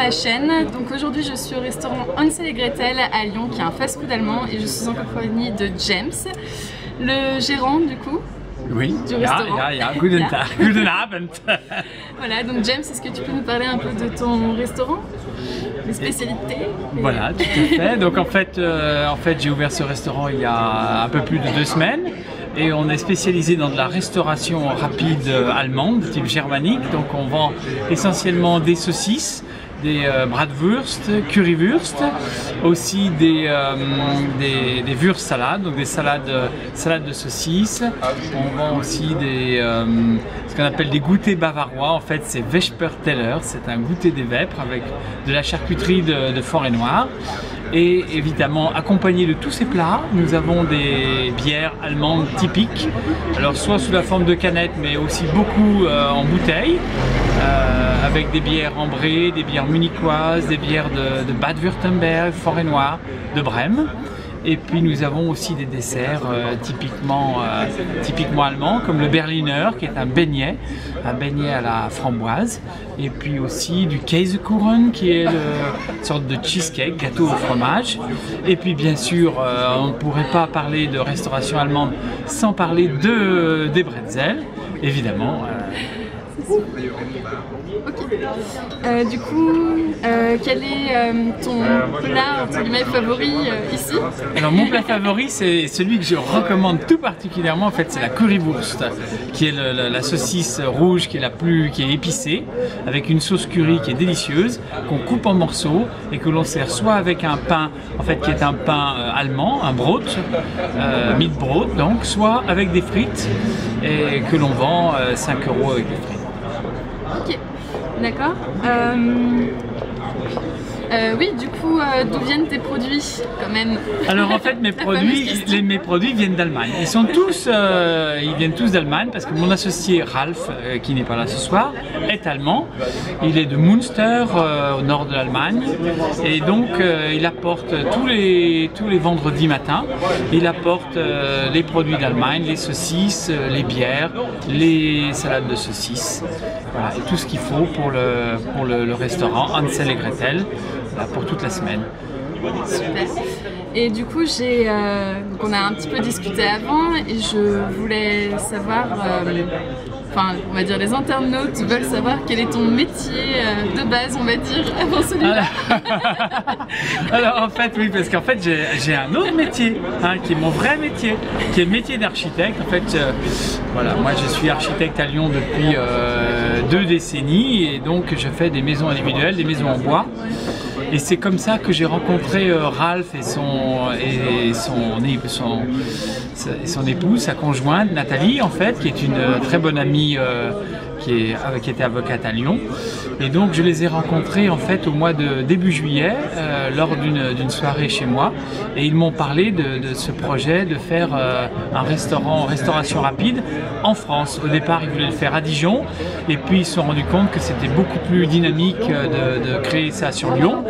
la chaîne. Donc aujourd'hui je suis au restaurant Hansel et Gretel à Lyon qui est un fast-food allemand et je suis en compagnie de James, le gérant du coup. Oui, du restaurant. Guten Tag, guten Abend. Voilà, donc James, est-ce que tu peux nous parler un peu de ton restaurant, les spécialités? Voilà, tout à fait. Donc en fait j'ai ouvert ce restaurant il y a un peu plus de 2 semaines. Et on est spécialisé dans de la restauration rapide allemande, type germanique. Donc on vend essentiellement des saucisses, des bratwurst, currywurst, aussi des wurst salades, donc des salades de saucisses. On vend aussi ce qu'on appelle des goûters bavarois. En fait, c'est Vesperteller, c'est un goûter des vêpres avec de la charcuterie de forêt noire. Et évidemment, accompagné de tous ces plats, nous avons des bières allemandes typiques, alors soit sous la forme de canettes, mais aussi beaucoup en bouteille, avec des bières ambrées, des bières munichoises, des bières de Bade-Württemberg, forêt noire, de Brême. Et puis nous avons aussi des desserts typiquement allemands, comme le Berliner, qui est un beignet à la framboise. Et puis aussi du Käsekuchen, qui est une sorte de cheesecake, gâteau au fromage. Et puis bien sûr, on ne pourrait pas parler de restauration allemande sans parler des bretzels, évidemment. Ok. Du coup, quel est ton plat entre guillemets favori ici? Alors mon plat favori, c'est celui que je recommande tout particulièrement. En fait, c'est la currywurst, qui est la saucisse rouge qui est épicée, avec une sauce curry qui est délicieuse, qu'on coupe en morceaux et que l'on sert soit avec un pain, en fait, qui est un pain allemand, un Brot, Meatbrot, donc, soit avec des frites et que l'on vend 5 € avec des frites. Ok, d'accord. Oui, du coup, d'où viennent tes produits quand même? Alors en fait, mes produits viennent d'Allemagne. Ils viennent tous d'Allemagne parce que mon associé Ralf, qui n'est pas là ce soir, est allemand. Il est de Münster, au nord de l'Allemagne, et donc il apporte tous les vendredis matins. Il apporte les produits d'Allemagne, les saucisses, les bières, les salades de saucisses, voilà, et tout ce qu'il faut pour le restaurant Hansel et Gretel. Pour toute la semaine. Super. Et du coup, donc on a un petit peu discuté avant et je voulais savoir, enfin, on va dire les internautes veulent savoir quel est ton métier de base, on va dire, avant celui-là. Alors en fait, oui, parce qu'en fait j'ai un autre métier, qui est mon vrai métier, qui est le métier d'architecte. En fait, voilà, moi je suis architecte à Lyon depuis 2 décennies et donc je fais des maisons individuelles, des maisons en bois. Et c'est comme ça que j'ai rencontré Ralf et son épouse, sa conjointe Nathalie, en fait, qui est une très bonne amie qui était avocate à Lyon. Et donc je les ai rencontrés en fait au mois de début juillet lors d'une soirée chez moi, et ils m'ont parlé de ce projet de faire un restauration rapide en France. Au départ ils voulaient le faire à Dijon, et puis ils se sont rendus compte que c'était beaucoup plus dynamique de créer ça sur Lyon,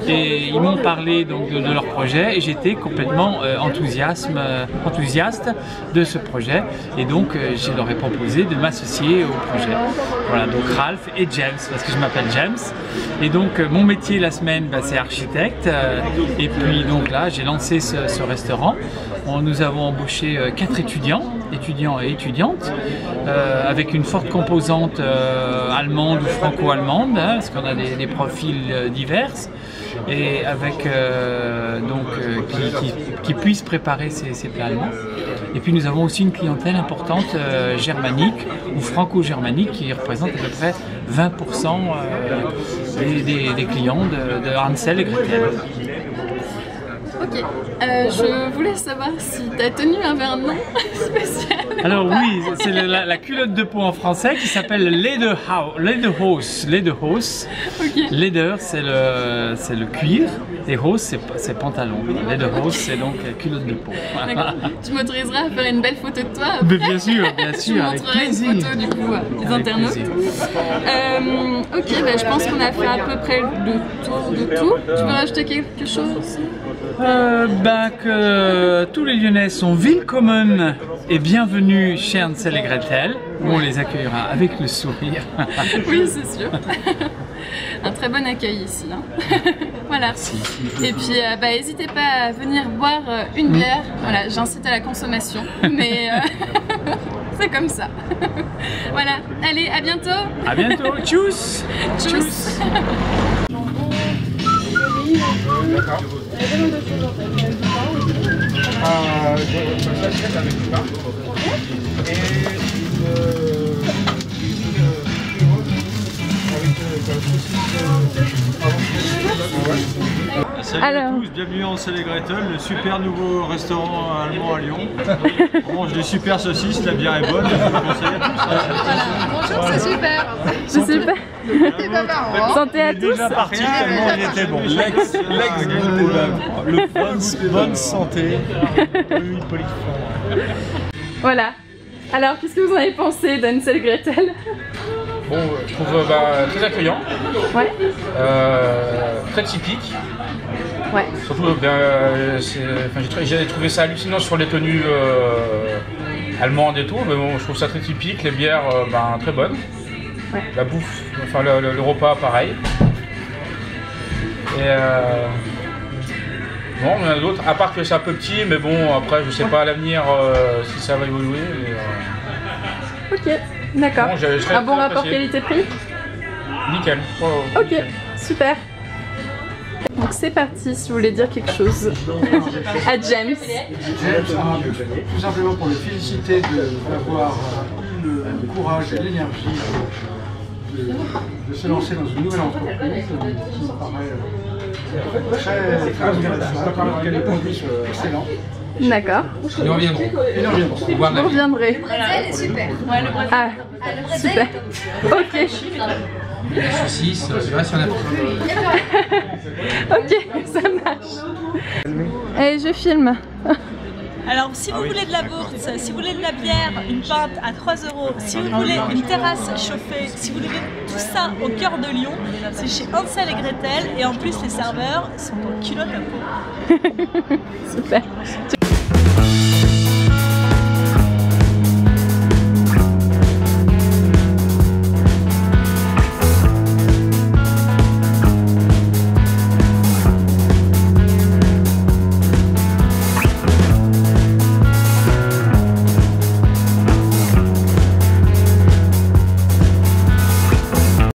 et ils m'ont parlé donc de leur projet et j'étais complètement enthousiaste de ce projet, et donc je leur ai proposé de m'associer au projet. Voilà, donc Ralf et James, parce que je m'appelle James. Et donc mon métier la semaine, c'est architecte. Et puis donc là, j'ai lancé ce restaurant. Nous avons embauché 4 étudiants et étudiantes, avec une forte composante allemande ou franco-allemande, parce qu'on a des profils divers, et avec qui puissent préparer ces plats allemands. Et puis nous avons aussi une clientèle importante germanique ou franco-germanique qui représente à peu près 20% des clients de Hansel et Gretel. Ok, je voulais savoir si ta tenue avait un nom spécial. Alors oui, c'est la culotte de peau en français qui s'appelle Lederhose. Okay. Leder, c'est le cuir, et hose, c'est pantalon. Lederhose, c'est donc culotte de peau. D'accord. Tu m'autoriseras à faire une belle photo de toi après? Mais bien sûr, avec plaisir. Une photo du coup des internautes. Ok, je pense qu'on a fait à peu près le tour de tout. Tu veux rajouter quelque chose? Que tous les Lyonnais sont willkommen et bienvenue chez Hansel et Gretel, où on les accueillera avec le sourire. Oui, c'est sûr. un très bon accueil ici. Hein. Voilà. Et puis, n'hésitez pas à venir boire une bière. Voilà, j'incite à la consommation, mais c'est comme ça. Voilà. Allez, à bientôt. À bientôt. Tchuss. Tchuss. D'accord. Avec du pain. Et Salut à tous, bienvenue en Hansel et Gretel, le super nouveau restaurant allemand à Lyon. On mange des super saucisses, la bière est bonne, je vous conseille à tous. Voilà. Bonjour, c'est super. C'est super. Santé à tous. Déjà parti tellement il était bon. L'ex le bonne santé. Voilà. Alors, qu'est-ce que vous en avez pensé d'Hansel et Gretel? Bon, je trouve très accueillant, Ouais. très typique. Ouais. Surtout, j'ai trouvé ça hallucinant sur les tenues allemandes et tout, mais bon, je trouve ça très typique. Les bières, très bonnes. Ouais. La bouffe, enfin le repas, pareil. Et non, il y en a d'autres, à part que c'est un peu petit, mais bon, après, je sais pas à l'avenir si ça va évoluer. Mais, Ok, d'accord. Bon, un bon rapport qualité-prix? Nickel. Ok, super. Donc c'est parti si vous voulez dire quelque chose à James. Tout simplement pour le féliciter d'avoir eu le courage et l'énergie de se lancer dans une nouvelle entreprise qui me paraît très intéressante. Ça paraît que les produits sont excellents. D'accord. Nous reviendrons. Vous reviendrez. Elle est super. Ah, super. Ok. Les saucisses, c'est vrai, si on a Ok, ça marche. Et je filme. Alors si vous voulez de la bourse, si vous voulez de la bière, une pinte à 3 €, si vous voulez une terrasse chauffée, si vous voulez tout ça au cœur de Lyon, c'est chez Hansel et Gretel et en plus les serveurs sont en culotte à peau. Super.